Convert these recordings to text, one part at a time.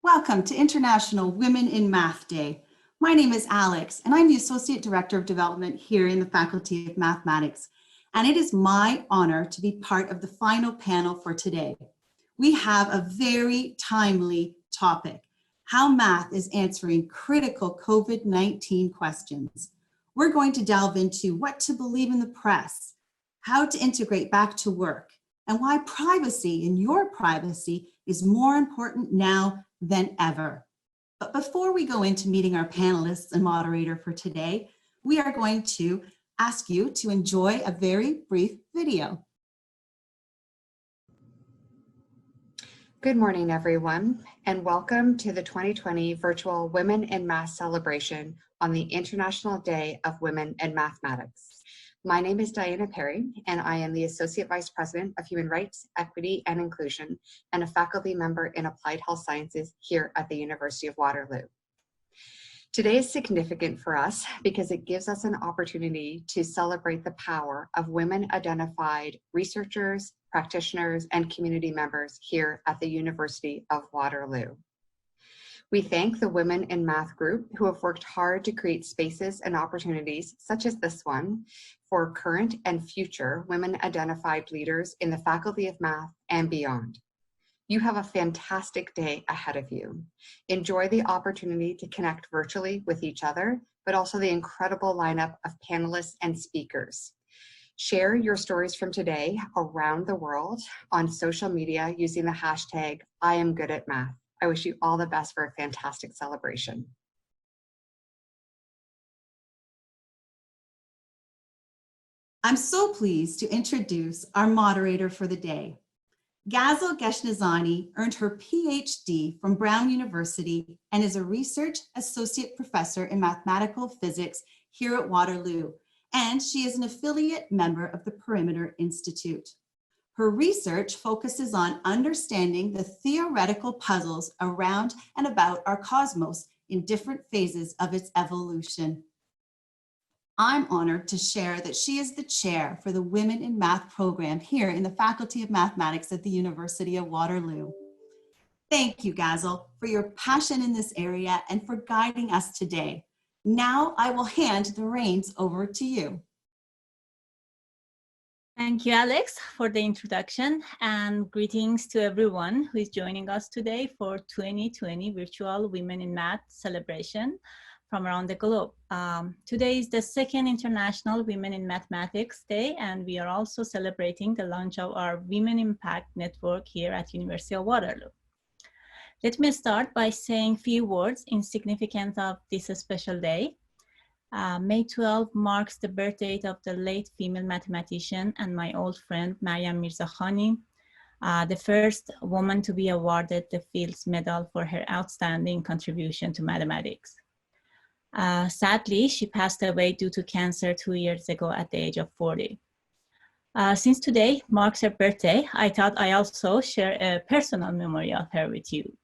Welcome to International Women in Math Day. My name is Alex, and I'm the Associate Director of Development here in the Faculty of Mathematics. And it is my honor to be part of the final panel for today. We have a very timely topic, how math is answering critical COVID-19 questions. We're going to delve into what to believe in the press, how to integrate back to work, and why privacy and your privacy is more important now than ever. But before we go into meeting our panelists and moderator for today, we are going to ask you to enjoy a very brief video. Good morning, everyone, and welcome to the 2020 Virtual Women in Math celebration on the International Day of Women in Mathematics. My name is Diana Perry, and I am the Associate Vice President of Human Rights, Equity, and Inclusion, and a faculty member in Applied Health Sciences here at the University of Waterloo. Today is significant for us because it gives us an opportunity to celebrate the power of women-identified researchers, practitioners, and community members here at the University of Waterloo. We thank the Women in Math group who have worked hard to create spaces and opportunities such as this one for current and future women-identified leaders in the Faculty of Math and beyond. You have a fantastic day ahead of you. Enjoy the opportunity to connect virtually with each other, but also the incredible lineup of panelists and speakers. Share your stories from today around the world on social media using the hashtag #IamGoodAtMath. I wish you all the best for a fantastic celebration. I'm so pleased to introduce our moderator for the day. Gazel Geshnazani earned her PhD from Brown University and is a research associate professor in mathematical physics here at Waterloo, and she is an affiliate member of the Perimeter Institute. Her research focuses on understanding the theoretical puzzles around and about our cosmos in different phases of its evolution. I'm honored to share that she is the chair for the Women in Math program here in the Faculty of Mathematics at the University of Waterloo. Thank you, Gazel, for your passion in this area and for guiding us today. Now I will hand the reins over to you. Thank you, Alex, for the introduction, and greetings to everyone who is joining us today for 2020 Virtual Women in Math celebration from around the globe. Today is the second International Women in Mathematics Day, and we are also celebrating the launch of our Women Impact Network here at University of Waterloo. Let me start by saying a few words in significance of this special day. May 12 marks the birth date of the late female mathematician and my old friend, Maryam Mirzakhani, the first woman to be awarded the Fields Medal for her outstanding contribution to mathematics. Sadly, she passed away due to cancer 2 years ago at the age of 40. Since today marks her birthday, I thought I also share a personal memory of her with you.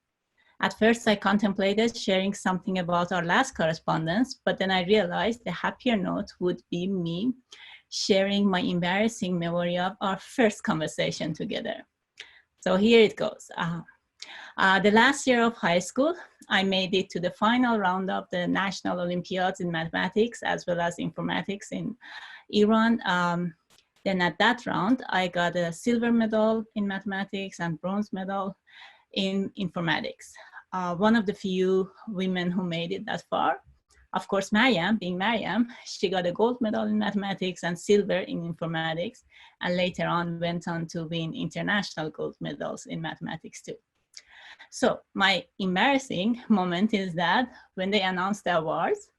At first, I contemplated sharing something about our last correspondence, but then I realized the happier note would be me sharing my embarrassing memory of our first conversation together. So here it goes. The last year of high school, I made it to the final round of the National Olympiads in mathematics as well as informatics in Iran. Then at that round, I got a silver medal in mathematics and bronze medal in informatics. One of the few women who made it that far. Of course, Maryam, being Maryam, she got a gold medal in mathematics and silver in informatics, and later on went on to win international gold medals in mathematics too. So my embarrassing moment is that when they announced the awards,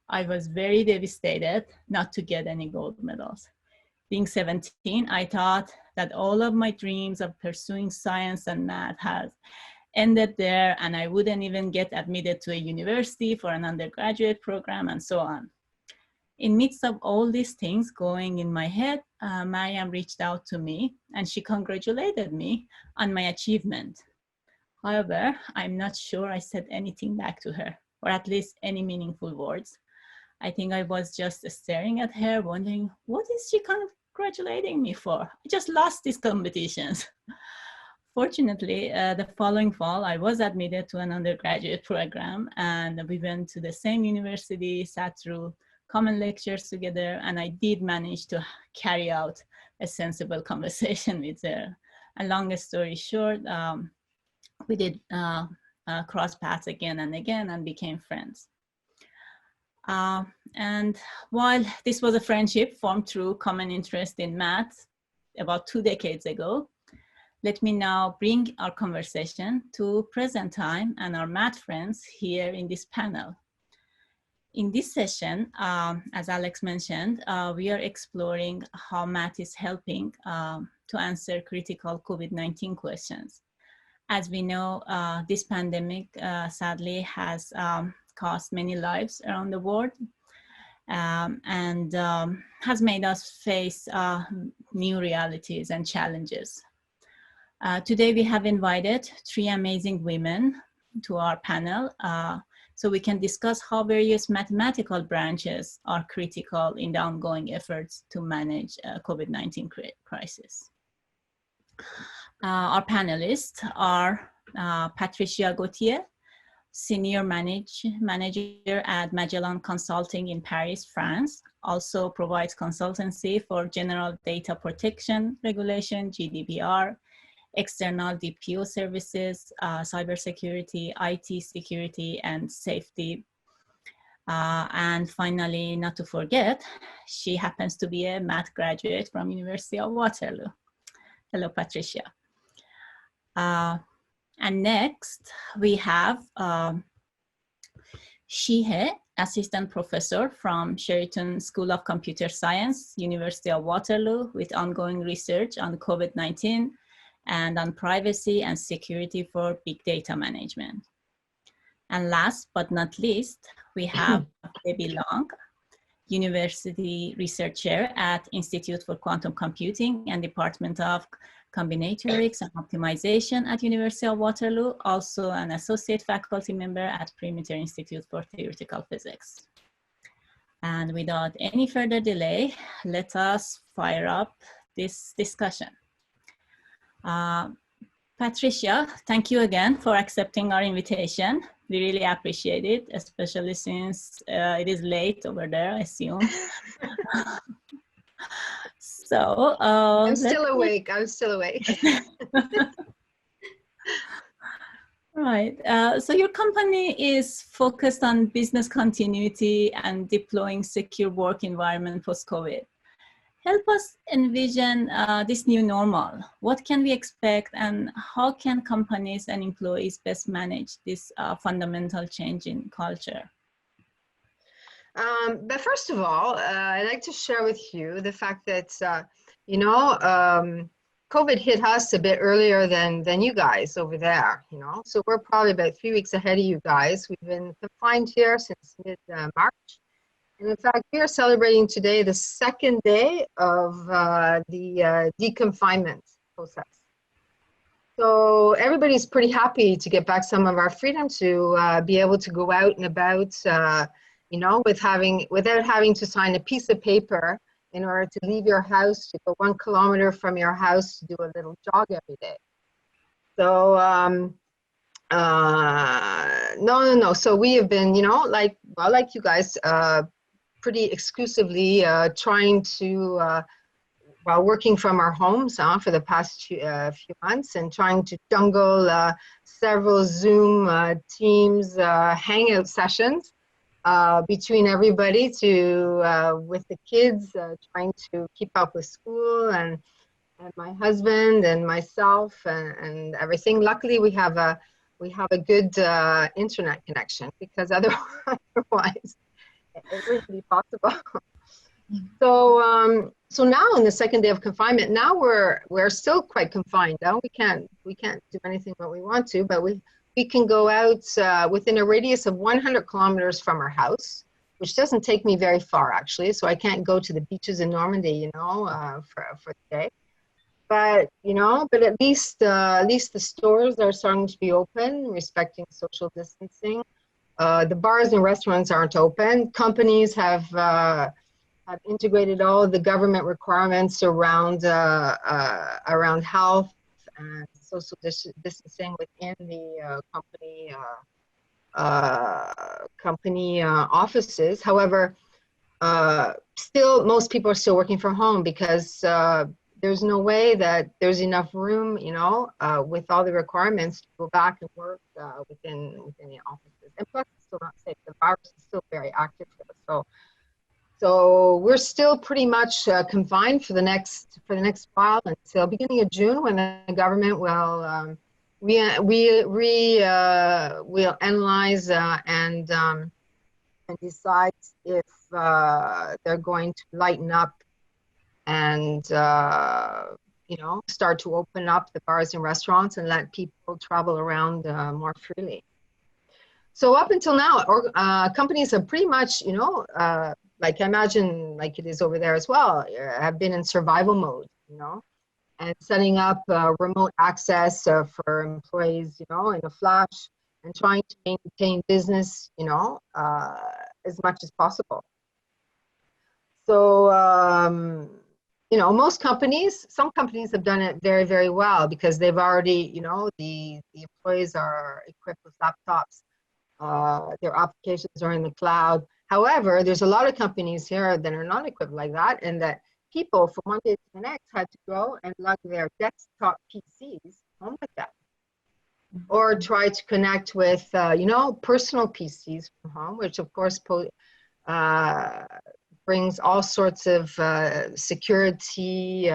I was very devastated not to get any gold medals. Being 17, I thought that all of my dreams of pursuing science and math has ended there, and I wouldn't even get admitted to a university for an undergraduate program and so on. In midst of all these things going in my head, Maryam reached out to me and she congratulated me on my achievement. However, I'm not sure I said anything back to her, or at least any meaningful words. I think I was just staring at her, wondering, what is she congratulating me for? I just lost these competitions. Fortunately, the following fall, I was admitted to an undergraduate program, and we went to the same university, sat through common lectures together, and I did manage to carry out a sensible conversation with her. And long story short, we did cross paths again and again and became friends. And while this was a friendship formed through common interest in math about 2 decades ago, let me now bring our conversation to present time and our math friends here in this panel. In this session, as Alex mentioned, we are exploring how math is helping to answer critical COVID-19 questions. As we know, this pandemic sadly has cost many lives around the world and has made us face new realities and challenges. Today we have invited 3 amazing women to our panel so we can discuss how various mathematical branches are critical in the ongoing efforts to manage COVID-19 crisis. Our panelists are Patricia Gauthier, Senior Manager at Magellan Consulting in Paris, France, also provides consultancy for general data protection regulation, GDPR, external DPO services, cybersecurity, IT security, and safety. And finally, not to forget, she happens to be a math graduate from University of Waterloo. Hello, Patricia. And next, we have Shihe, Assistant Professor from Cheriton School of Computer Science, University of Waterloo, with ongoing research on COVID-19 and on privacy and security for big data management. And last but not least, we have Debbie Long, University Researcher at Institute for Quantum Computing and Department of Combinatorics and Optimization at University of Waterloo, also an associate faculty member at Perimeter Institute for Theoretical Physics. And without any further delay, let us fire up this discussion. Patricia, thank you again for accepting our invitation. We really appreciate it, especially since it is late over there, I assume. So I'm still awake. Right. So your company is focused on business continuity and deploying secure work environment post-COVID. Help us envision this new normal. What can we expect, and how can companies and employees best manage this fundamental change in culture? But first of all, I'd like to share with you the fact that, COVID hit us a bit earlier than you guys over there, So we're probably about 3 weeks ahead of you guys. We've been confined here since mid-March. And in fact, we are celebrating today the 2nd day of the deconfinement process. So everybody's pretty happy to get back some of our freedom to be able to go out and about, without having to sign a piece of paper in order to leave your house, to go 1 kilometer from your house to do a little jog every day. So no. So we have been, like you guys, pretty exclusively trying to, while working from our homes for the past few months, and trying to jungle several Zoom, Teams, hangout sessions between everybody with the kids, trying to keep up with school, and my husband and myself and everything. Luckily, we have a good internet connection, because otherwise it wouldn't be possible. So now, in the 2nd day of confinement, now we're still quite confined. Now we can't do anything what we want to, but we can go out within a radius of 100 kilometers from our house, which doesn't take me very far, actually. So I can't go to the beaches in Normandy, for the day. But at least the stores are starting to be open, respecting social distancing. The bars and restaurants aren't open. Companies have integrated all of the government requirements around health and social distancing within the company offices. However, still, most people are still working from home because there's no way that there's enough room, with all the requirements to go back and work within the offices. And plus, it's still not safe. The virus is still very active here. So we're still pretty much confined for the next while until beginning of June, when the government will we'll analyze and decide if they're going to lighten up and start to open up the bars and restaurants and let people travel around more freely. So up until now, companies have pretty much, like I imagine, like it is over there as well, have been in survival mode, and setting up remote access for employees, in a flash, and trying to maintain business, as much as possible. So, some companies have done it very, very well because they've already, the employees are equipped with laptops. Their applications are in the cloud. However, there's a lot of companies here that are not equipped like that, and that people from one day to the next had to go and lug their desktop PCs home with them, or try to connect with, personal PCs from home, which of course brings all sorts of security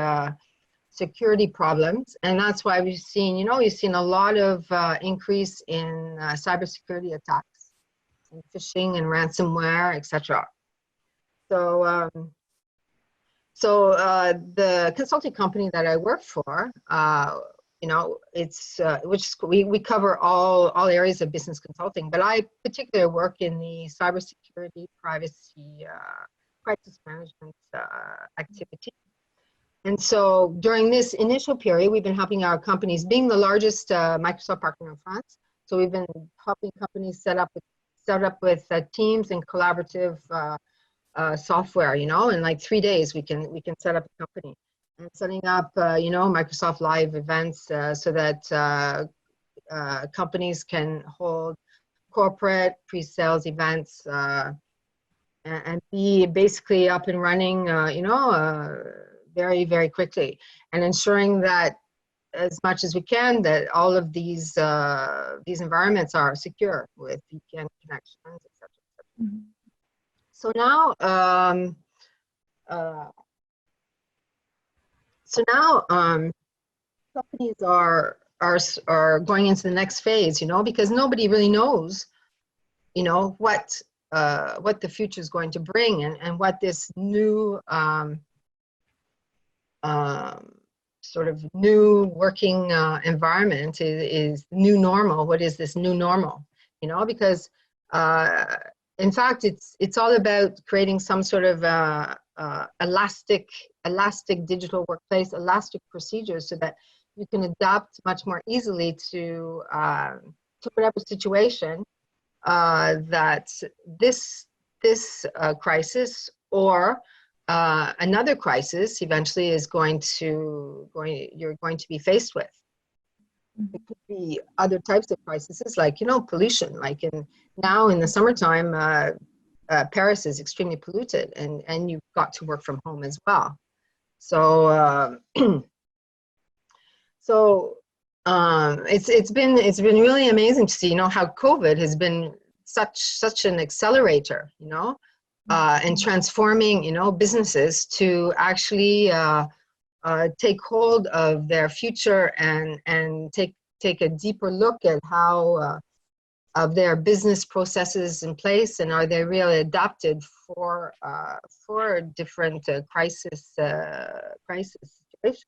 problems. And that's why we've seen, you've seen a lot of increase in cybersecurity attacks and phishing and ransomware, etc. So, the consulting company that I work for, it's we cover all areas of business consulting, but I particularly work in the cybersecurity, privacy, crisis management activity. And so during this initial period, we've been helping our companies, being the largest Microsoft partner in France. So we've been helping companies set up with teams and collaborative software. In like 3 days, we can set up a company, and setting up Microsoft Live events so that companies can hold corporate pre-sales events and be basically up and running, very, very quickly, and ensuring that as much as we can, that all of these environments are secure with VPN connections, etc. Mm-hmm. So now, companies are going into the next phase, because nobody really knows, what the future is going to bring, and what this new sort of new working environment is new normal. What is this new normal? Because in fact, it's all about creating some sort of elastic digital workplace, elastic procedures, so that you can adapt much more easily to whatever situation that this crisis or another crisis eventually is you're going to be faced with. It could be other types of crises, like pollution. Like now in the summertime, Paris is extremely polluted, and you've got to work from home as well. So it's been really amazing to see how COVID has been such an accelerator, and transforming businesses to actually take hold of their future and take a deeper look at how of their business processes in place, and are they really adapted for different crisis situations.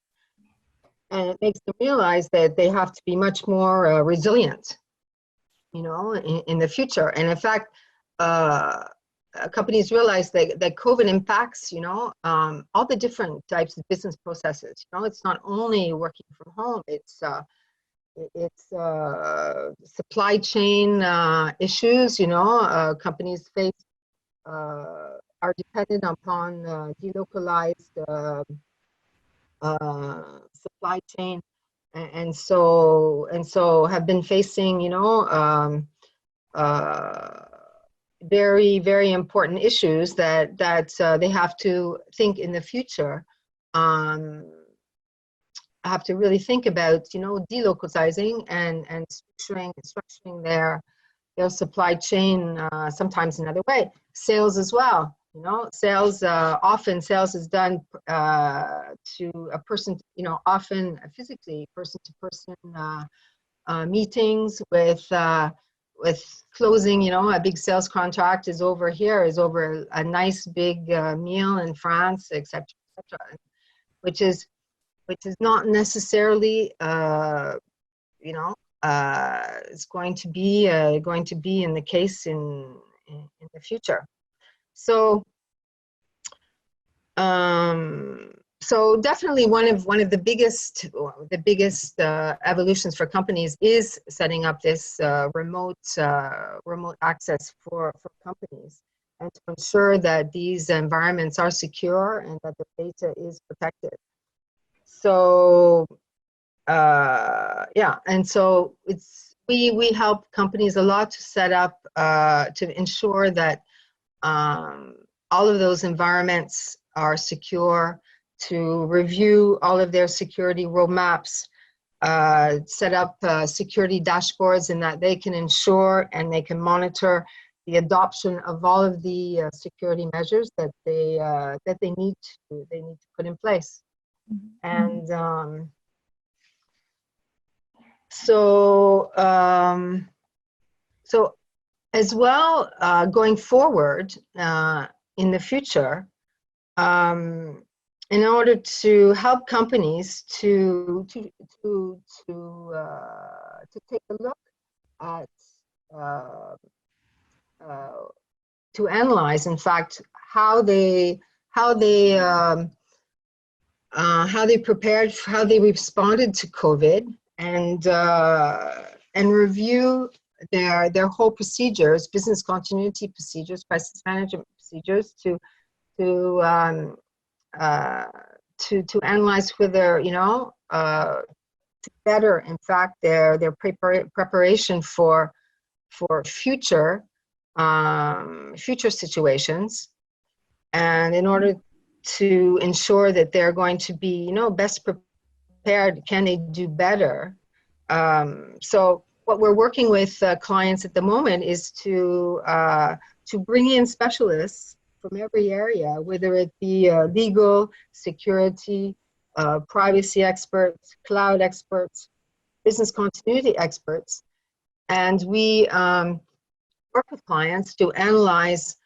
And it makes them realize that they have to be much more resilient, in the future. And in fact, companies realize that COVID impacts, all the different types of business processes. It's not only working from home, it's supply chain issues. Companies face are dependent upon delocalized supply chain, and so have been facing, you know, very, very important issues that they have to think in the future. Have to really think about, you know, delocalizing and structuring their supply chain, sometimes another way. Sales as well, you know, sales, often sales is done to a person, you know, often physically, person-to-person meetings with closing, you know, a big sales contract is over a nice big meal in France, etc., which is not necessarily, you know, is going to be in the case in the future. So, so definitely one of the biggest evolutions for companies is setting up this remote access for companies, and to ensure that these environments are secure and that the data is protected. So yeah, and so we help companies a lot to set up to ensure that all of those environments are secure, to review all of their security roadmaps, set up security dashboards, and that they can ensure and they can monitor the adoption of all of the security measures that they need to put in place. And so as well, going forward in the future, in order to help companies to take a look at to analyze, in fact, how they prepared, how they responded to COVID, and review their whole procedures, business continuity procedures, crisis management procedures, to analyze whether, you know, to better, in fact, their preparation for future situations, and in order to ensure that they're going to be, you know, best prepared, can they do better? So what we're working with clients at the moment is to bring in specialists from every area, whether it be legal, security, privacy experts, cloud experts, business continuity experts, and we work with clients to analyze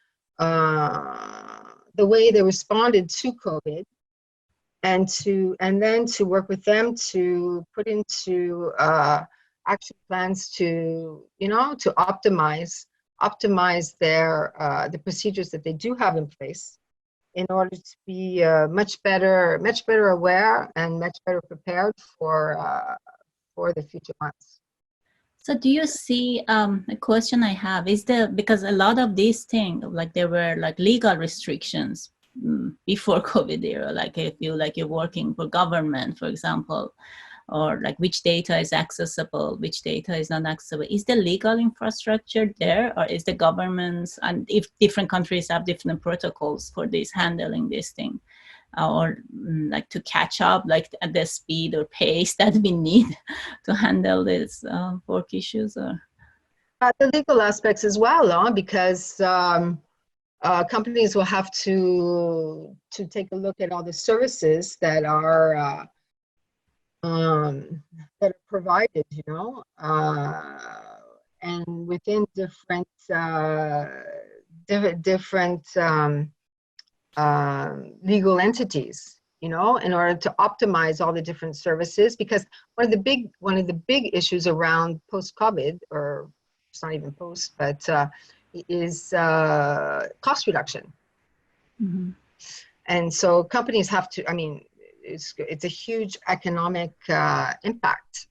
the way they responded to COVID, and then to work with them to put into action plans to, you know, to optimize their the procedures that they do have in place, in order to be much better aware and much better prepared for the future months. So do you see, a question I have is because a lot of these things, like there were like legal restrictions before COVID era, like if you're working for government, for example, or like which data is accessible, which data is not accessible. Is the legal infrastructure there, or is the governments, and if different countries have different protocols for this, handling this thing, or like to catch up, like at the speed or pace that we need to handle this work issues? Or the legal aspects as well, because companies will have to take a look at all the services that are provided, you know, and within different legal entities, you know, in order to optimize all the different services. Because one of the big issues around post-COVID, or it's not even post, but is cost reduction. mm-hmm. And so companies have to, I mean, it's a huge economic impact,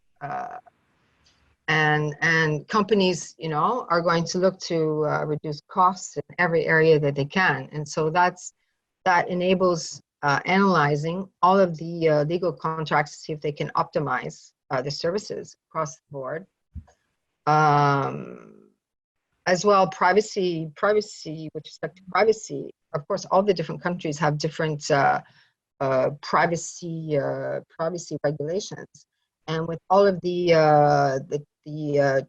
and companies, you know, are going to look to reduce costs in every area that they can, and so that enables analyzing all of the legal contracts to see if they can optimize the services across the board. As well, privacy with respect to privacy. Of course, all the different countries have different privacy regulations, and with all of the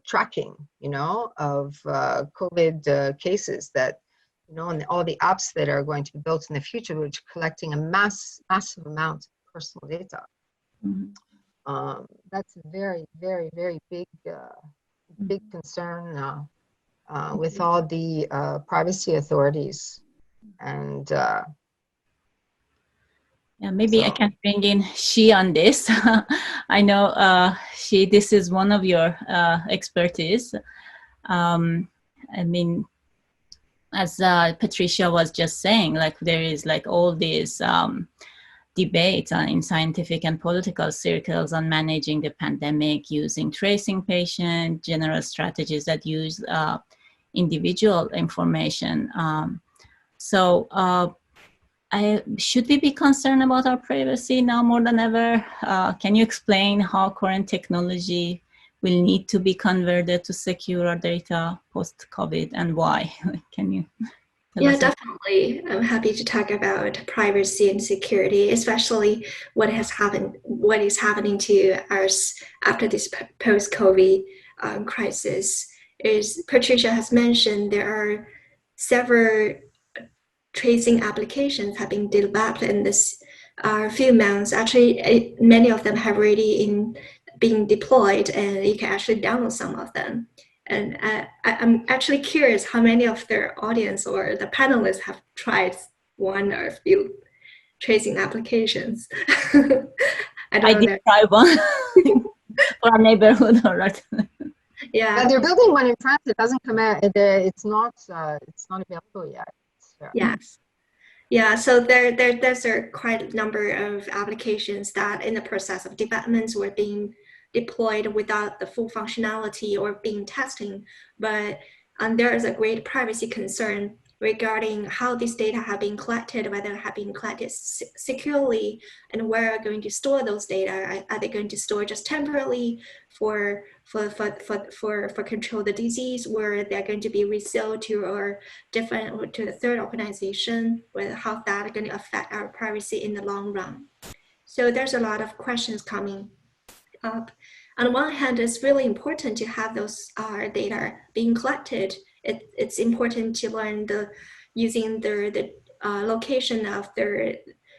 tracking, you know, of COVID cases that, you know, and all the apps that are going to be built in the future, which are collecting a massive amount of personal data. Mhm. That's a very, very, very big concern with all the privacy authorities. And Yeah, maybe I so, can bring in she on this. I know this is one of your expertise. I mean, as Patricia was just saying, like there is like all these debates in scientific and political circles on managing the pandemic, using tracing patient, general strategies that use individual information. Should we be concerned about our privacy now more than ever? Can you explain how current technology will need to be converted to secure our data post-COVID and why? Can you tell us? Yeah, definitely. I'm happy to talk about privacy and security, especially what is happening to us after this post-COVID crisis. As Patricia has mentioned, there are several tracing applications have been developed in this few months. Actually, many of them have already been deployed, and you can actually download some of them. And I'm actually curious how many of their audience or the panelists have tried one or a few tracing applications. I did try one for our neighborhood. Yeah. they're building one in France. It doesn't come out. It's not available yet. Yes. Yeah, so there's a quite a number of applications that in the process of development were being deployed without the full functionality or being testing, but there is a great privacy concern regarding how this data have been collected, whether it have been collected securely, and where are going to store those data. Are they going to store just temporarily for control of the disease, where they're going to be resold to the third organization, whether how that is going to affect our privacy in the long run. So there's a lot of questions coming up. On one hand, it's really important to have those data being collected. It's important to learn using the location of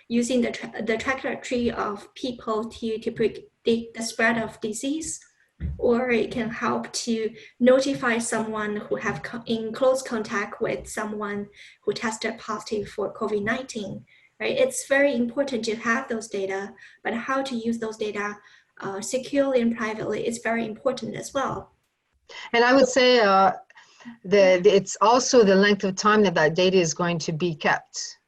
using the trajectory of people to predict the spread of disease, or it can help to notify someone who have in close contact with someone who tested positive for COVID-19. Right? It's very important to have those data, but how to use those data securely and privately is very important as well. And I would say it's also the length of time that data is going to be kept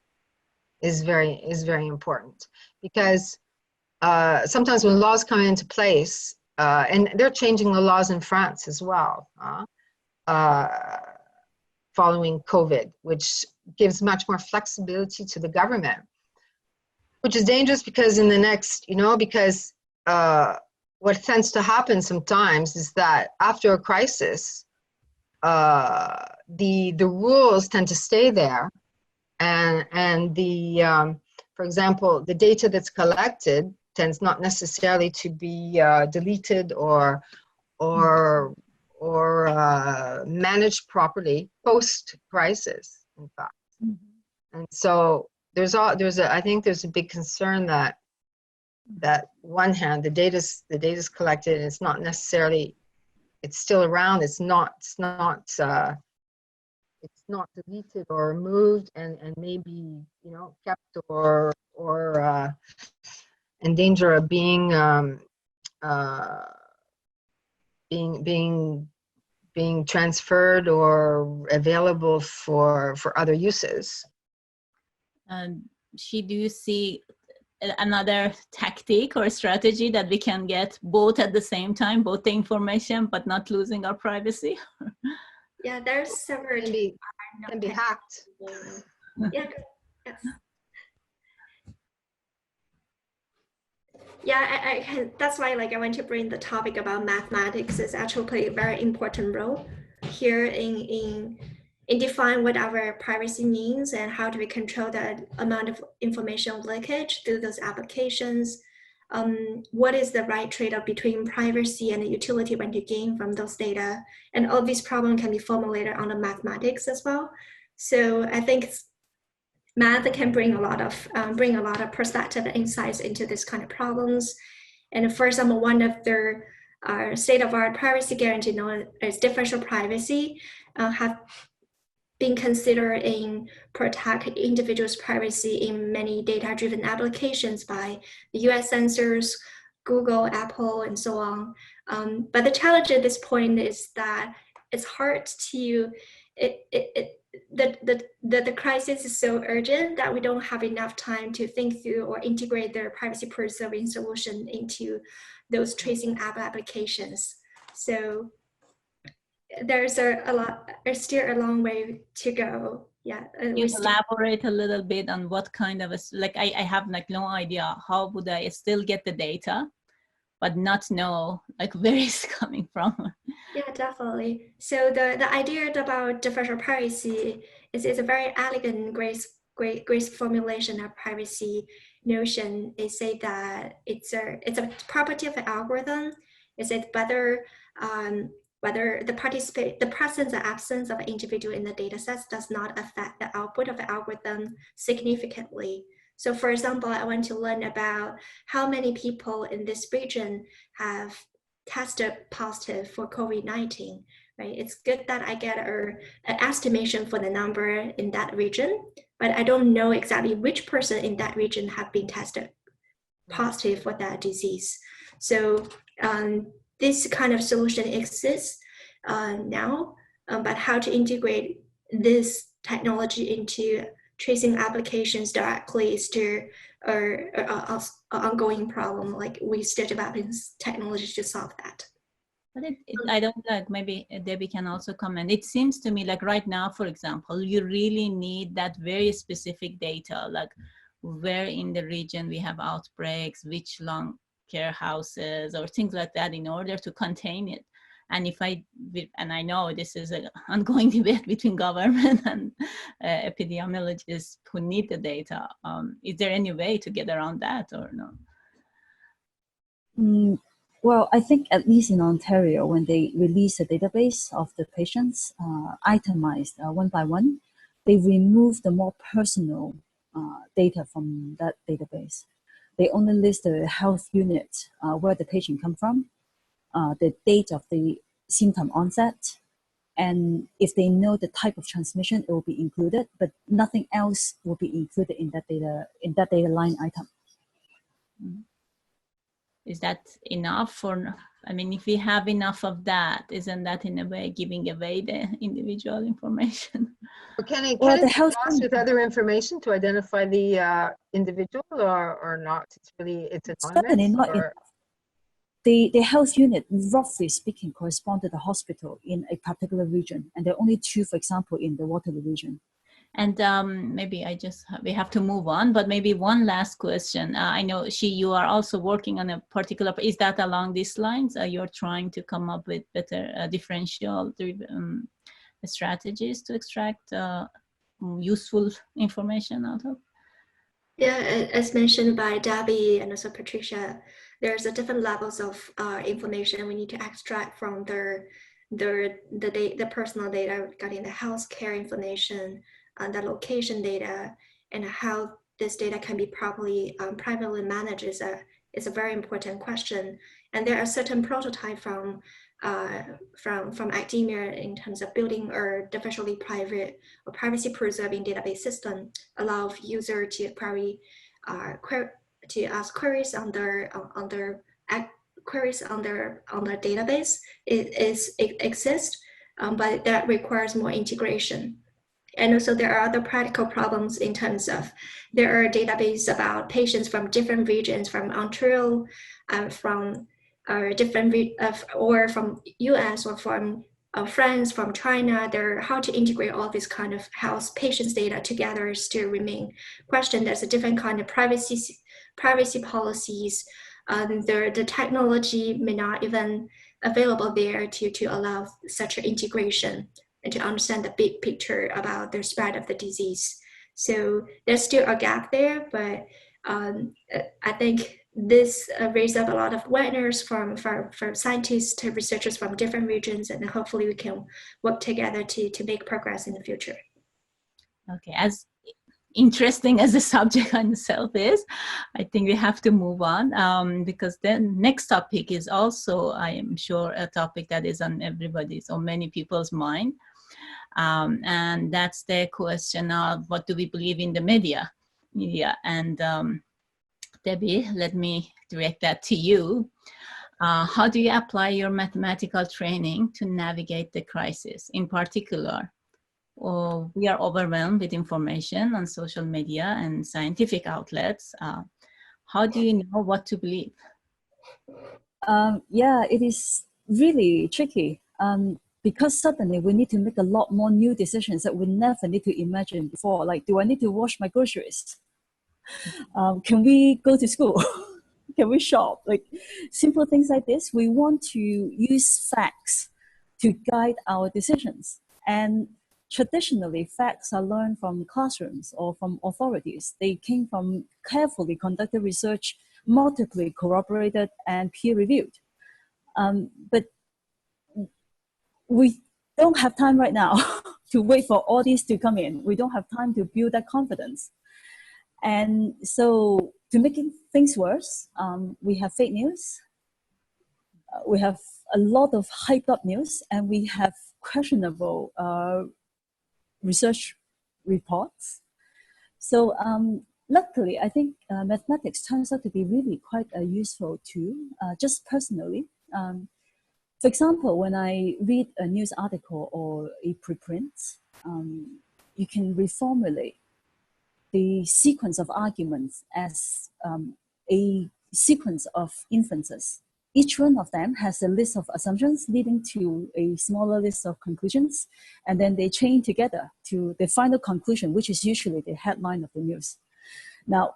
is very important, because sometimes when laws come into place, and they're changing the laws in France as well, following COVID, which gives much more flexibility to the government, which is dangerous because in the next, because what tends to happen sometimes is that after a crisis, the rules tend to stay there, and for example, the data that's collected tends not necessarily to be deleted or managed properly post-crisis, in fact. And so I think there's a big concern that one hand, the data's collected, and it's not necessarily, it's still around, it's not deleted or removed and maybe kept or in danger of being transferred or available for other uses. Do you see another tactic or strategy that we can get both at the same time, both the information but not losing our privacy? Yeah, there's several. Can be hacked. Yeah. Yes. Yeah, I can, that's why like I want to bring the topic about mathematics is actually play a very important role here in define what our privacy means and how do we control the amount of information leakage through those applications. What is the right trade-off between privacy and the utility when you gain from those data? And all these problems can be formulated on the mathematics as well. So I think math can bring a lot of perspective and insights into this kind of problems. And for example, one of the state-of-art privacy guarantee known as differential privacy have been considered in protect individuals' privacy in many data-driven applications by the US censors, Google, Apple, and so on. But the challenge at this point is that it's hard to, the crisis is so urgent that we don't have enough time to think through or integrate their privacy preserving solution into those tracing app applications. So there's still a long way to go. Yeah. Can you elaborate a little bit on what kind of I have like no idea how would I still get the data, but not know like where it's coming from. Yeah, definitely. So the idea about differential privacy is a very elegant, grace formulation of privacy notion. It say that it's a property of the algorithm. It said whether the presence or absence of an individual in the data sets does not affect the output of the algorithm significantly. So for example, I want to learn about how many people in this region have tested positive for COVID-19, right? It's good that I get an estimation for the number in that region, but I don't know exactly which person in that region have been tested positive for that disease. So this kind of solution exists now, but how to integrate this technology into tracing applications directly is still an ongoing problem. Like we still developing technology to solve that. But I don't like, maybe Debbie can also comment. It seems to me like right now, for example, you really need that very specific data, like where in the region we have outbreaks, which long care houses or things like that in order to contain it. And and I know this is an ongoing debate between government and epidemiologists who need the data. Is there any way to get around that or no? Well, I think at least in Ontario, when they release a database of the patients, itemized one by one, they remove the more personal data from that database. They only list the health unit, where the patient come from, the date of the symptom onset, and if they know the type of transmission, it will be included, but nothing else will be included in that data line item. Is that enough for, I mean, if we have enough of that, isn't that in a way giving away the individual information? Can it the health cross with other information to identify the individual or not? It's anonymous? Certainly not enough. The health unit, roughly speaking, correspond to the hospital in a particular region. And there are only two, for example, in the Waterloo region. And maybe we have to move on, but maybe one last question. I know you are also working on a particular, is that along these lines? You're trying to come up with better differential strategies to extract useful information out of? Yeah, as mentioned by Debbie and also Patricia, there's a different levels of information we need to extract from the personal data regarding the healthcare information, and the location data, and how this data can be properly privately managed is a very important question. And there are certain prototypes from academia in terms of building a differentially private or privacy preserving database system, allow user to ask queries on their database. It exists, but that requires more integration. And also there are other practical problems in terms of there are databases about patients from different regions, from Ontario, from or from US or from France, from China. How to integrate all this kind of health patients data together still remain question. There's a different kind of privacy policies the technology may not even available there to allow such an integration and to understand the big picture about the spread of the disease. So there's still a gap there, but I think this raises up a lot of awareness from scientists to researchers from different regions, and hopefully we can work together to make progress in the future. Okay, as interesting as the subject on itself is, I think we have to move on because the next topic is also, I am sure, a topic that is on everybody's or many people's mind. And that's the question of what do we believe in the media. And Debbie, let me direct that to you. How do you apply your mathematical training to navigate the crisis? In particular, we are overwhelmed with information on social media and scientific outlets. How do you know what to believe? Yeah, it is really tricky because suddenly we need to make a lot more new decisions that we never need to imagine before. Like, do I need to wash my groceries? Can we go to school? Can we shop? Like simple things like this. We want to use facts to guide our decisions. And traditionally, facts are learned from classrooms or from authorities. They came from carefully conducted research, multiply corroborated and peer-reviewed. But we don't have time right now to wait for all these to come in. We don't have time to build that confidence. And so to make things worse, we have fake news. We have a lot of hyped up news, and we have questionable research reports. So luckily, I think mathematics turns out to be really quite a useful tool, just personally. For example, when I read a news article or a preprint, you can reformulate the sequence of arguments as a sequence of inferences. Each one of them has a list of assumptions leading to a smaller list of conclusions, and then they chain together to the final conclusion, which is usually the headline of the news. Now,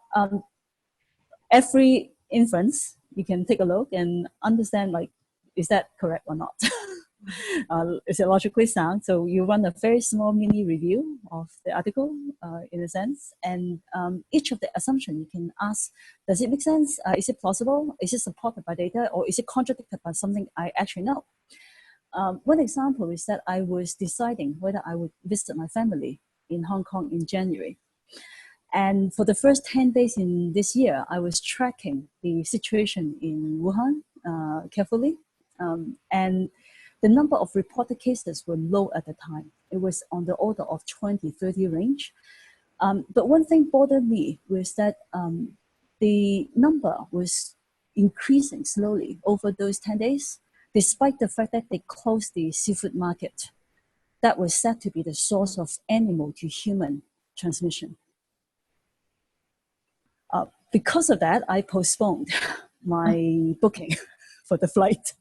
every inference, you can take a look and understand, like, is that correct or not? Is it logically sound? So you run a very small mini review of the article in a sense, and each of the assumptions you can ask, does it make sense? Is it plausible? Is it supported by data, or is it contradicted by something I actually know? One example is that I was deciding whether I would visit my family in Hong Kong in January. And for the first 10 days in this year, I was tracking the situation in Wuhan carefully. And the number of reported cases were low at the time. It was on the order of 20, 30 range. But one thing bothered me was that the number was increasing slowly over those 10 days, despite the fact that they closed the seafood market. That was said to be the source of animal to human transmission. Because of that, I postponed my booking for the flight.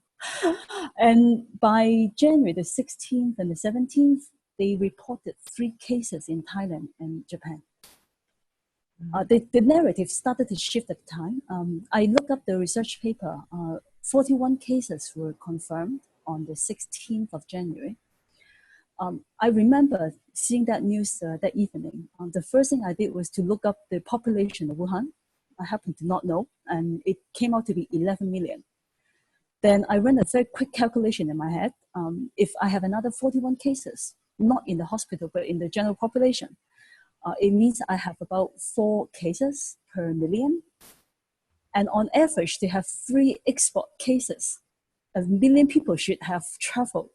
And by January the 16th and the 17th, they reported 3 cases in Thailand and Japan. The narrative started to shift at the time. I looked up the research paper. 41 cases were confirmed on the 16th of January. I remember seeing that news that evening. The first thing I did was to look up the population of Wuhan. I happened to not know, and it came out to be 11 million. Then I ran a very quick calculation in my head. If I have another 41 cases, not in the hospital, but in the general population, it means I have about 4 cases per million. And on average, they have 3 export cases. 1 million people should have traveled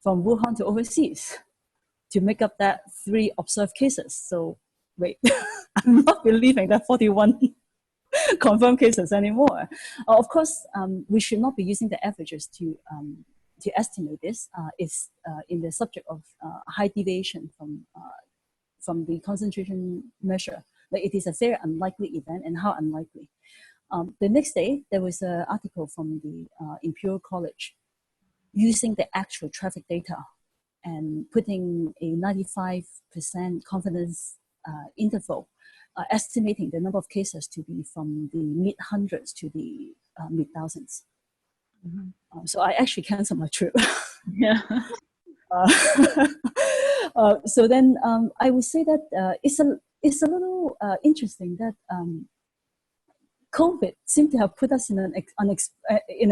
from Wuhan to overseas to make up that 3 observed cases. So wait, I'm not believing that 41 confirmed cases anymore. Of course, we should not be using the averages to estimate this. It's in the subject of high deviation from the concentration measure. Like, it is a very unlikely event, and how unlikely. The next day, there was an article from the Imperial College using the actual traffic data and putting a 95% confidence interval estimating the number of cases to be from the mid-hundreds to the mid-thousands. So I actually canceled my trip. Yeah. So then I would say that it's a little interesting that COVID seemed to have put us in an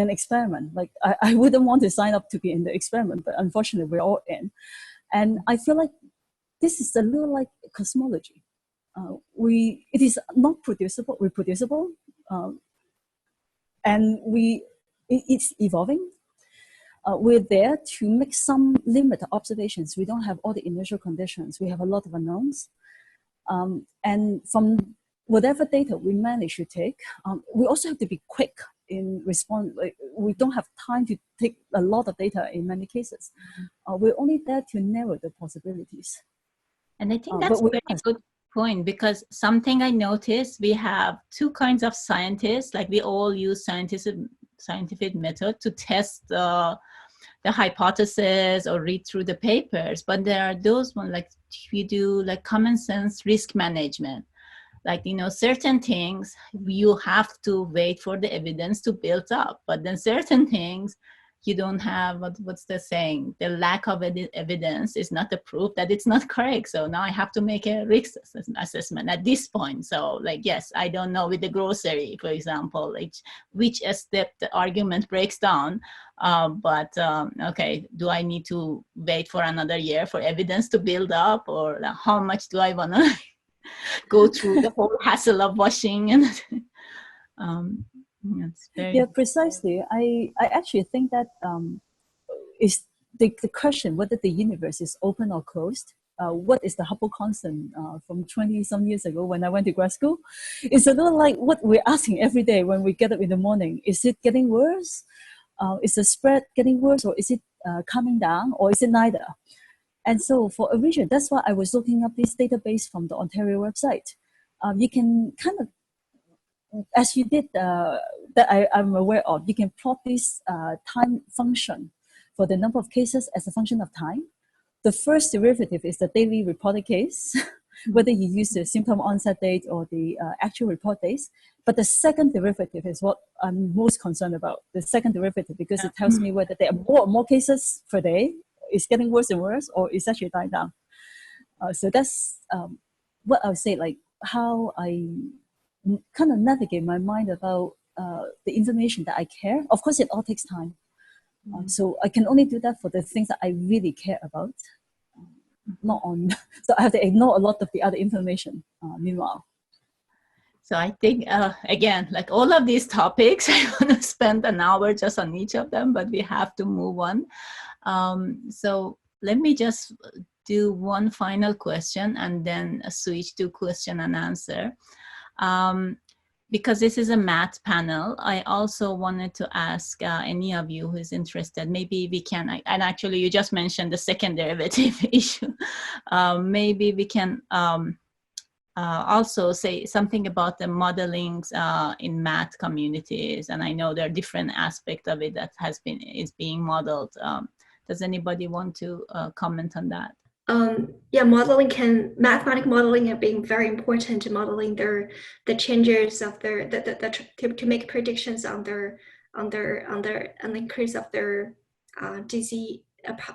experiment. Like I wouldn't want to sign up to be in the experiment, but unfortunately we're all in. And I feel like this is a little like cosmology. It is not reproducible, and it's evolving. We're there to make some limited observations. We don't have all the initial conditions. We have a lot of unknowns. And from whatever data we manage to take, we also have to be quick in response. Like, we don't have time to take a lot of data in many cases. We're only there to narrow the possibilities. And I think that's a very good point, because something I noticed, we have two kinds of scientists. Like, we all use scientific method to test the hypothesis or read through the papers, but there are those ones like we do like common sense risk management. Like, you know, certain things you have to wait for the evidence to build up, but then certain things you don't have, what's the saying? The lack of evidence is not the proof that it's not correct. So now I have to make a risk assessment at this point. So like, yes, I don't know with the grocery, for example, like which step the argument breaks down. Okay, do I need to wait for another year for evidence to build up, or how much do I want to go through the whole hassle of washing? And yeah, precisely. I actually think that is the question whether the universe is open or closed. What is the Hubble constant from 20 some years ago when I went to grad school? It's a little like what we're asking every day when we get up in the morning. Is it getting worse? Is the spread getting worse, or is it coming down, or is it neither? And so for a region, that's why I was looking up this database from the Ontario website. You can kind of, as you did, that I'm aware of, you can plot this time function for the number of cases as a function of time. The first derivative is the daily reported case, whether you use the symptom onset date or the actual report days. But the second derivative is what I'm most concerned about, the second derivative, because it tells me whether there are more cases per day, it's getting worse and worse, or it's actually dying down. So that's what I would say, like how I kind of navigate my mind about the information that I care. Of course, it all takes time. So I can only do that for the things that I really care about. So I have to ignore a lot of the other information meanwhile. So I think, again, like all of these topics, I want to spend an hour just on each of them, but we have to move on. So let me just do one final question and then switch to question and answer. Because this is a math panel, I also wanted to ask any of you who is interested, maybe we can, and actually you just mentioned the second derivative issue. Maybe we can also say something about the modelings in math communities. And I know there are different aspects of it that is being modeled. Does anybody want to comment on that? Yeah, mathematical modeling have been very important to modeling the changes of to make predictions on the increase of their disease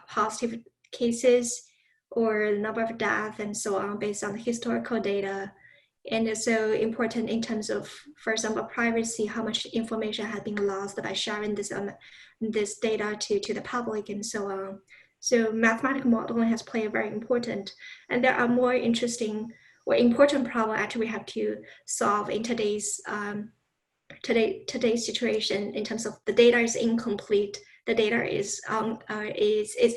positive cases or the number of deaths and so on based on the historical data. And it's so important in terms of, for example, privacy, how much information has been lost by sharing this data to the public and so on. So mathematical modeling has played very important, and there are more interesting or important problems actually we have to solve in today's situation in terms of the data is incomplete, the data is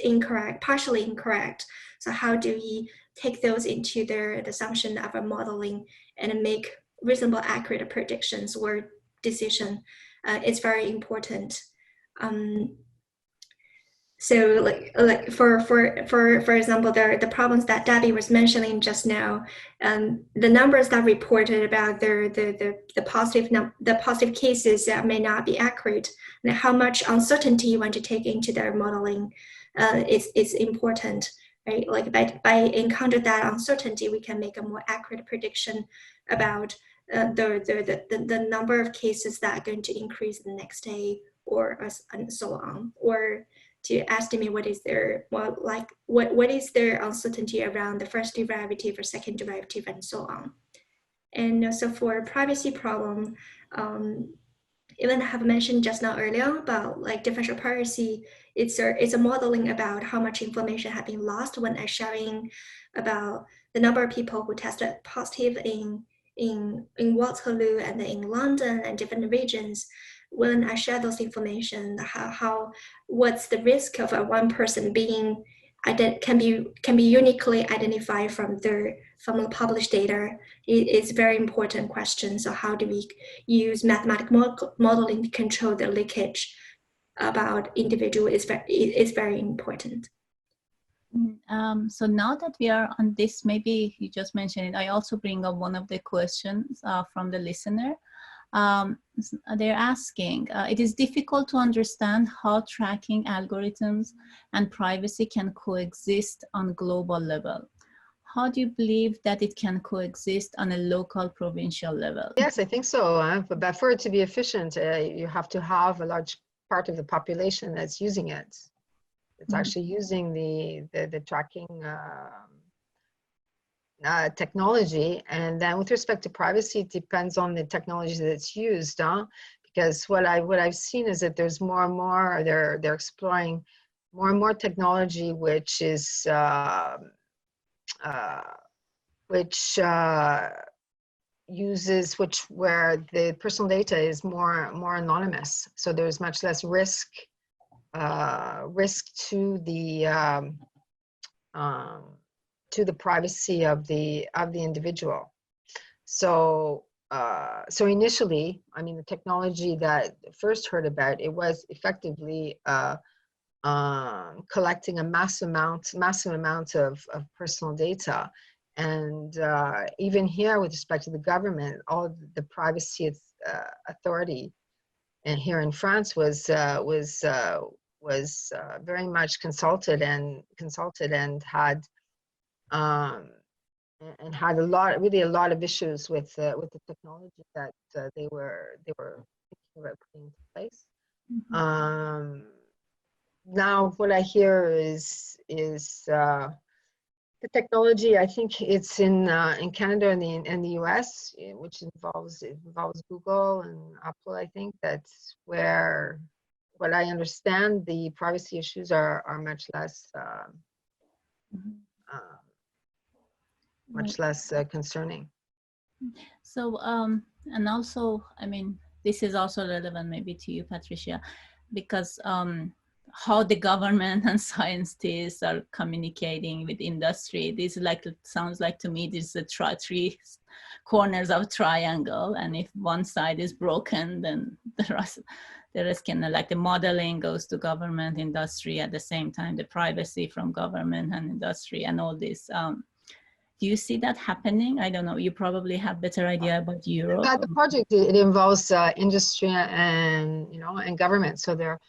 incorrect, partially incorrect. So how do we take those into the assumption of a modeling and make reasonable, accurate predictions or decision? It's very important. So like for example, the problems that Debbie was mentioning just now, the numbers that reported about the positive cases that may not be accurate, and how much uncertainty you want to take into their modeling is important, right? Like by encounter that uncertainty, we can make a more accurate prediction about the number of cases that are going to increase the next day, or and so on, or to estimate what is their, well, like what is their uncertainty around the first derivative or second derivative and so on. And so for privacy problem, even I have mentioned just now earlier about like differential privacy, it's a modeling about how much information has been lost when I'm sharing about the number of people who tested positive in Waterloo and in London and different regions. When I share those information, what's the risk of one person being can be uniquely identified from the published data? It's a very important question. So how do we use mathematical modeling to control the leakage about individual is very important. So now that we are on this, maybe you just mentioned it, I also bring up one of the questions from the listener. They're asking, it is difficult to understand how tracking algorithms and privacy can coexist on global level. How do you believe that it can coexist on a local, provincial level? Yes, I think so. But for it to be efficient, you have to have a large part of the population that's using it. It's actually using the tracking technology. And then with respect to privacy, it depends on the technology that's used, because what I've seen is that there's more and more, they're exploring more and more technology which is where the personal data is more anonymous, so there's much less risk to the privacy of the individual. So initially, I mean, the technology that I first heard about, it was effectively collecting a massive amount of personal data. And even here, with respect to the government, all the privacy authority, and here in France was very much consulted and had had a lot of issues with the technology that they were thinking about putting into place. Now what I hear is the technology, I think it's in Canada and the US, which involves Google and Apple. I think that's where, what I understand, the privacy issues are much less concerning. So and also, I mean, this is also relevant maybe to you, Patricia, because how the government and scientists are communicating with industry. This is like, it sounds like to me, this is three corners of triangle, and if one side is broken, then the rest can, like the modeling goes to government, industry, at the same time the privacy from government and industry and all this. Do you see that happening? I don't know, you probably have better idea about Europe. The project, it involves industry and and government, so there are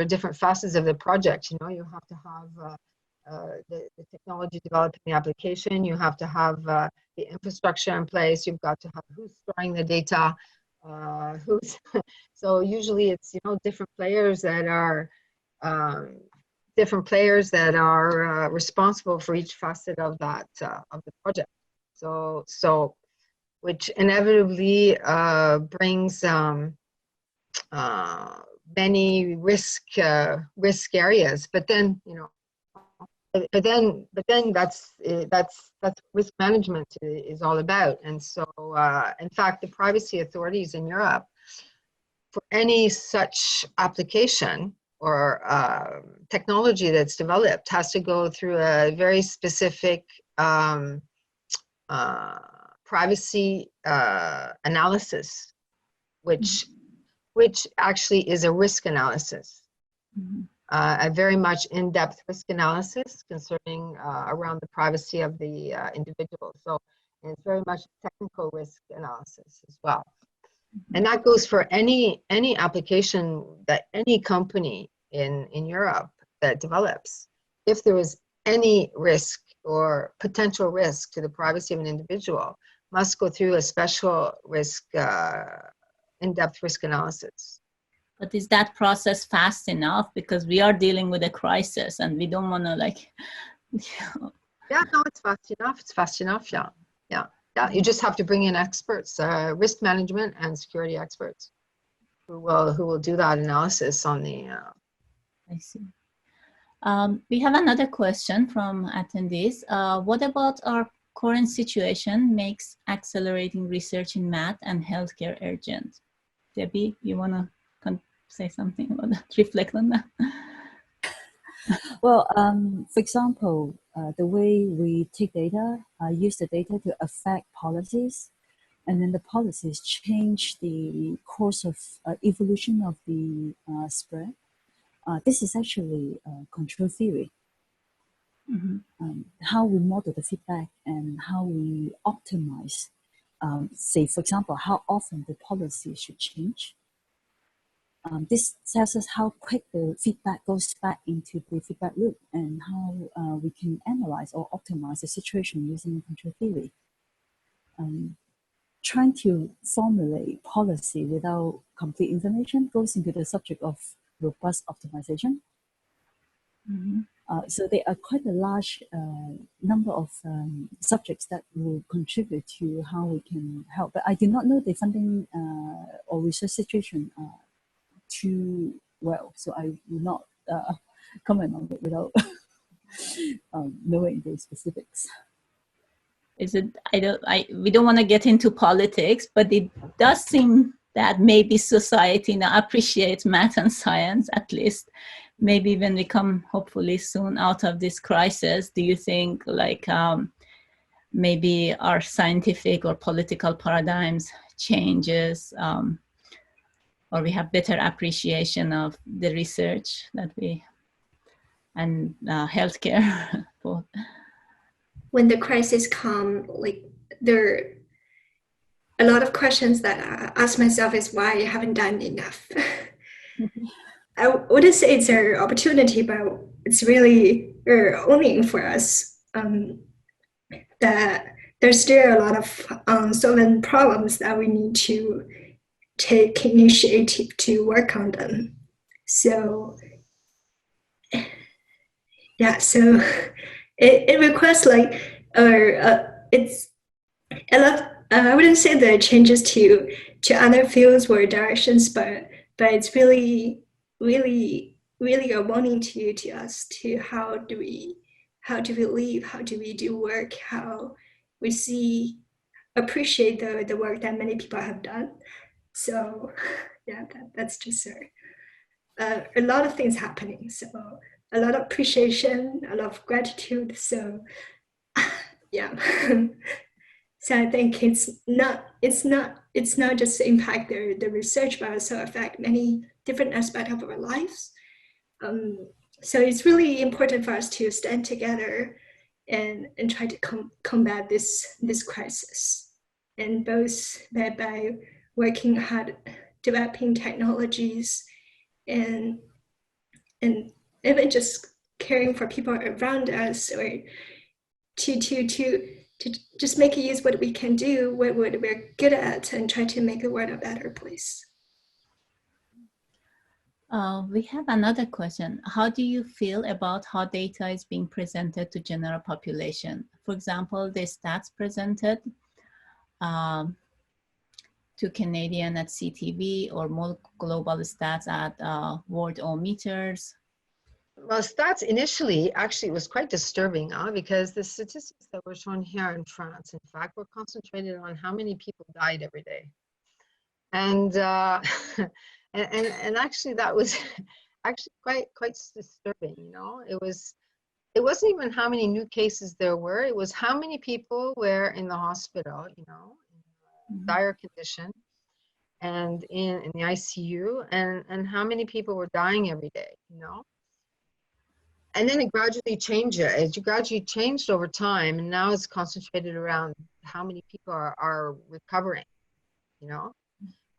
different facets of the project. You have to have the technology developing the application, you have to have the infrastructure in place, you've got to have who's storing the data, so usually it's different players that are responsible for each facet of that of the project. So which inevitably brings many risk areas, but then that's risk management is all about. And so in fact, the privacy authorities in Europe, for any such application or technology that's developed, has to go through a very specific privacy analysis, which actually is a risk analysis, a very much in-depth risk analysis concerning around the privacy of the individual. So, and it's very much technical risk analysis as well. And that goes for any application that any company in Europe that develops. If there is any risk or potential risk to the privacy of an individual, must go through a special risk, in-depth risk analysis. But is that process fast enough? Because we are dealing with a crisis and we don't want to like. Yeah, no, it's fast enough. It's fast enough. Yeah, yeah, yeah. You just have to bring in experts, risk management and security experts, who will do that analysis on the. I see. We have another question from attendees. What about our current situation makes accelerating research in math and healthcare urgent? Debbie, you want to say something about that, reflect on that? Well, for example, the way we take data, use the data to affect policies, and then the policies change the course of evolution of the spread. This is actually control theory. Mm-hmm. How we model the feedback and how we optimize, say, for example, how often the policy should change. This tells us how quick the feedback goes back into the feedback loop and how we can analyze or optimize the situation using control theory. Trying to formulate policy without complete information goes into the subject of robust optimization. Mm-hmm. So there are quite a large number of subjects that will contribute to how we can help. But I do not know the funding or research situation too well, so I will not comment on it without knowing the specifics. Is it? We don't want to get into politics, but it does seem that maybe society now appreciates math and science, at least. Maybe when we come, hopefully soon, out of this crisis, do you think like maybe our scientific or political paradigms changes, or we have better appreciation of the research that we and healthcare both? When the crisis come, like there are a lot of questions that I ask myself is why I haven't done enough. I wouldn't say it's an opportunity, but it's really only for us that there's still a lot of solving problems that we need to take initiative to work on them. So yeah, so it requires like it's a lot. I wouldn't say there are changes to other fields or directions, but it's really a warning to us to how do we live, how do we do work, how we appreciate the work that many people have done. So yeah, that's just a lot of things happening. So a lot of appreciation, a lot of gratitude. So yeah. So I think it's not just impact the research, but also affect many different aspects of our lives. So it's really important for us to stand together and try to combat this crisis, and both by working hard, developing technologies, and even just caring for people around us, or to just make use what we can do, what we're good at, and try to make the world a better place. We have another question. How do you feel about how data is being presented to general population? For example, the stats presented to Canadian at CTV, or more global stats at Worldometers. Well, stats initially actually was quite disturbing because the statistics that were shown here in France, in fact, were concentrated on how many people died every day. And and actually that was actually quite disturbing. You know, it wasn't even how many new cases there were, it was how many people were in the hospital, you know, in dire condition, and in the ICU, and how many people were dying every day, you know. And then it gradually changed over time, and now it's concentrated around how many people are recovering, you know.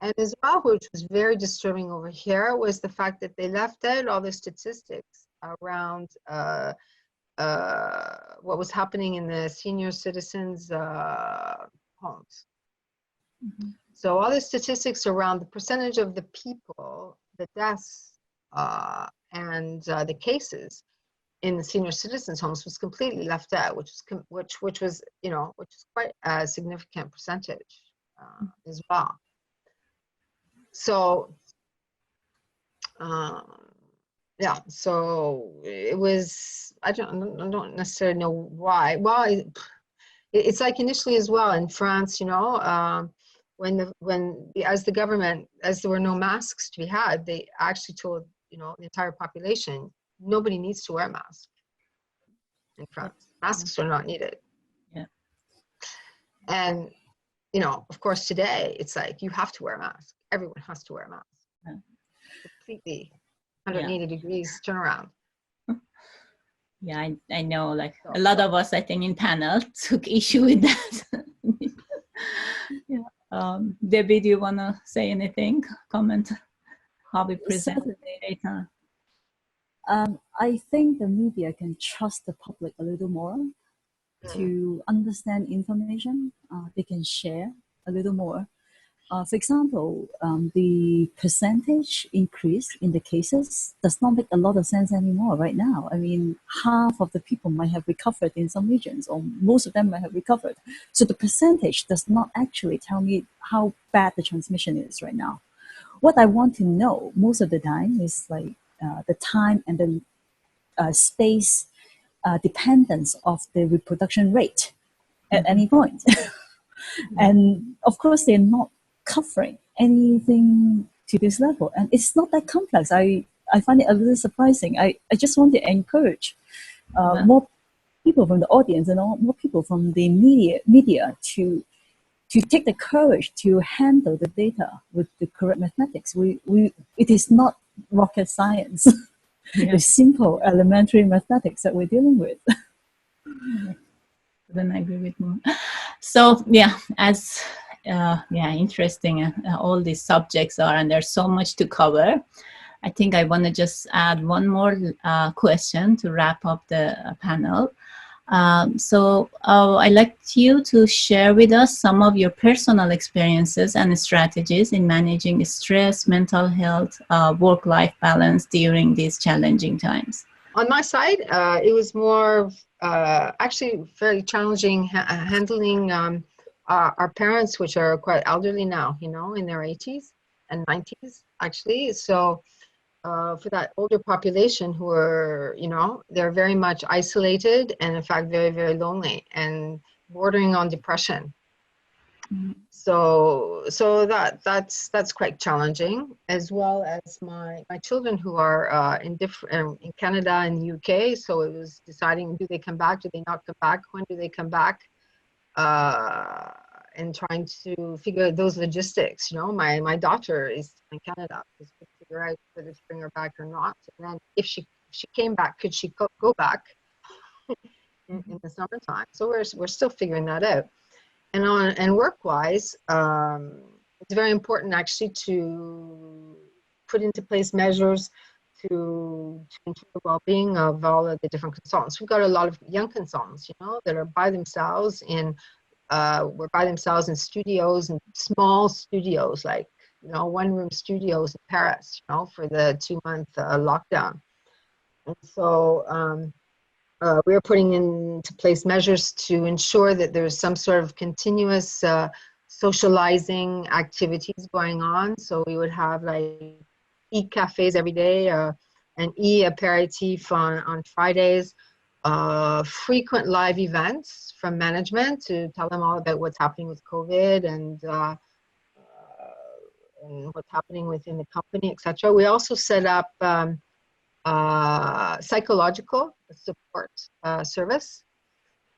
And as well, which was very disturbing over here, was the fact that they left out all the statistics around what was happening in the senior citizens homes. Mhm. So all the statistics around the percentage of the people, the deaths, and the cases in the senior citizens' homes was completely left out, which was which is quite a significant percentage as well. So yeah, so it was. I don't necessarily know why. Well, it's like initially as well in France, as there were no masks to be had, they actually told the entire population nobody needs to wear a mask in France. Masks are not needed. Yeah. And of course today it's like you have to wear a mask. Everyone has to wear a mask. Yeah. Completely 180 degrees turnaround. Yeah, I know, like a lot of us, I think, in panel took issue with that. Yeah. Debbie, do you want to say anything? Comment how we present the data? I think the media can trust the public a little more to understand information. They can share a little more. For example, the percentage increase in the cases does not make a lot of sense anymore right now. I mean, half of the people might have recovered in some regions, or most of them might have recovered. So the percentage does not actually tell me how bad the transmission is right now. What I want to know most of the time is like the time and the space dependence of the reproduction rate at any point. And of course, they're not covering anything to this level. And it's not that complex. I find it a little surprising. I just want to encourage more people from the audience and more people from the media to take the courage to handle the data with the correct mathematics. It is not rocket science. Yeah. It's simple elementary mathematics that we're dealing with. Then I agree with more. So yeah, as interesting all these subjects are, and there's so much to cover. I think I want to just add one more question to wrap up the panel. So I'd like you to share with us some of your personal experiences and strategies in managing stress, mental health, work-life balance during these challenging times. On my side, it was more actually fairly challenging handling our parents, which are quite elderly now, in their 80s and 90s, actually. So for that older population who are, they're very much isolated and in fact very, very lonely and bordering on depression. Mm-hmm. So that's quite challenging, as well as my children who are in Canada and the UK. So it was deciding, do they come back? Do they not come back? When do they come back? And trying to figure out those logistics. My daughter is in Canada, just to figure out whether to bring her back or not. And then if she came back, could she go back in the summertime? So we're still figuring that out. And work-wise, it's very important actually to put into place measures to ensure the well-being of all of the different consultants. We've got a lot of young consultants, that are by themselves we're by themselves in studios, and small studios, like, one-room studios in Paris, for the 2-month lockdown. And so we're putting into place measures to ensure that there's some sort of continuous socializing activities going on. So we would have like e-cafes every day, and e-aperitif on Fridays, frequent live events from management to tell them all about what's happening with COVID and what's happening within the company, etc. We also set up psychological support service,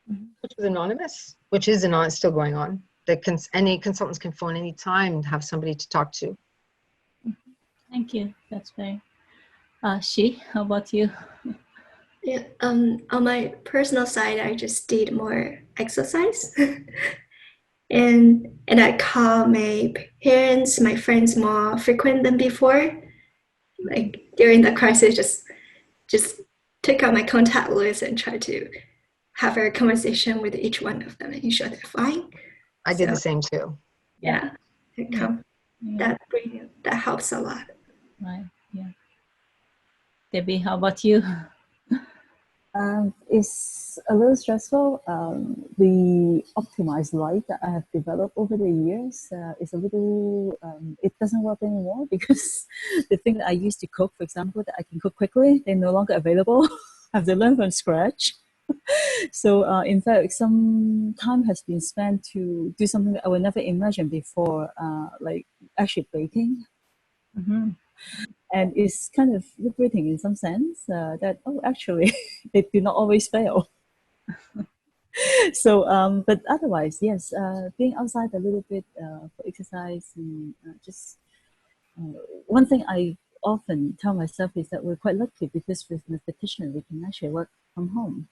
which was anonymous, which is still going on. Any consultants can phone any time and have somebody to talk to. Thank you. That's very. Shi, how about you? Yeah, on my personal side, I just did more exercise. and I call my parents, my friends more frequent than before. Like during the crisis, just take out my contact list and try to have a conversation with each one of them and ensure they're fine. I did So, the same too. yeah, Yeah. that helps a lot. Right. Yeah. Debbie, how about you? It's a little stressful. The optimized light that I have developed over the years is a little, it doesn't work anymore because the thing that I used to cook, for example, that I can cook quickly, they're no longer available. I have to learn from scratch. So in fact, some time has been spent to do something that I would never imagine before, like actually baking. Mm-hmm. And it's kind of liberating in some sense that, oh, actually, they do not always fail. So, but otherwise, yes, being outside a little bit for exercise and just one thing I often tell myself is that we're quite lucky because with mathematician, we can actually work from home.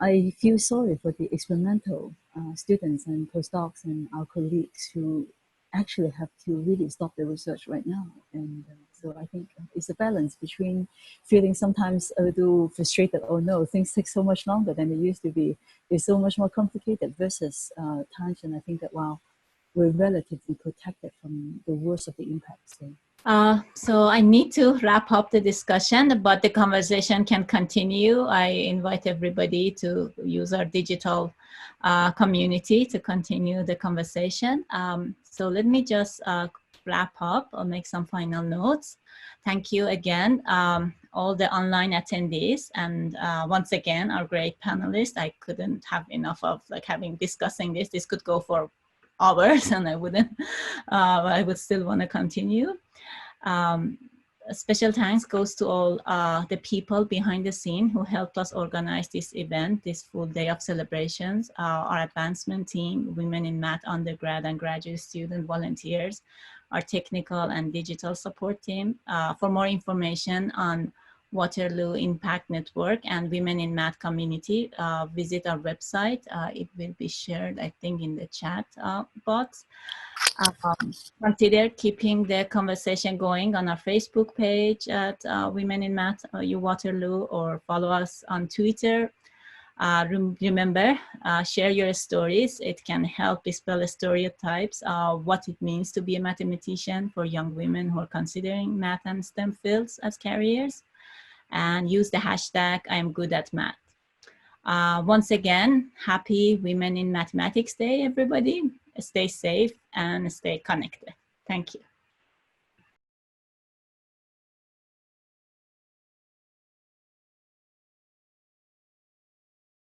I feel sorry for the experimental students and postdocs and our colleagues who actually have to really stop their research right now. And so I think it's a balance between feeling sometimes a little frustrated, oh no, things take so much longer than they used to be. It's so much more complicated versus times when I think that, wow, we're relatively protected from the worst of the impacts. So I need to wrap up the discussion, but the conversation can continue. I invite everybody to use our digital community to continue the conversation. So let me just wrap up or make some final notes. Thank you again, all the online attendees, and once again, our great panelists. I couldn't have enough of discussing this. This could go for hours and I wouldn't, I would still want to continue. A special thanks goes to all the people behind the scene who helped us organize this event, this full day of celebrations, our advancement team, Women in Math undergrad and graduate student volunteers, our technical and digital support team. For more information on Waterloo Impact Network and Women in Math community, visit our website. It will be shared, I think, in the chat box. Consider keeping the conversation going on our Facebook page at Women in Math U Waterloo, or follow us on Twitter. Remember, share your stories. It can help dispel stereotypes, what it means to be a mathematician for young women who are considering math and STEM fields as careers. And use the hashtag #IamGoodAtMath. Once again, happy Women in Mathematics Day, everybody. Stay safe and stay connected. Thank you.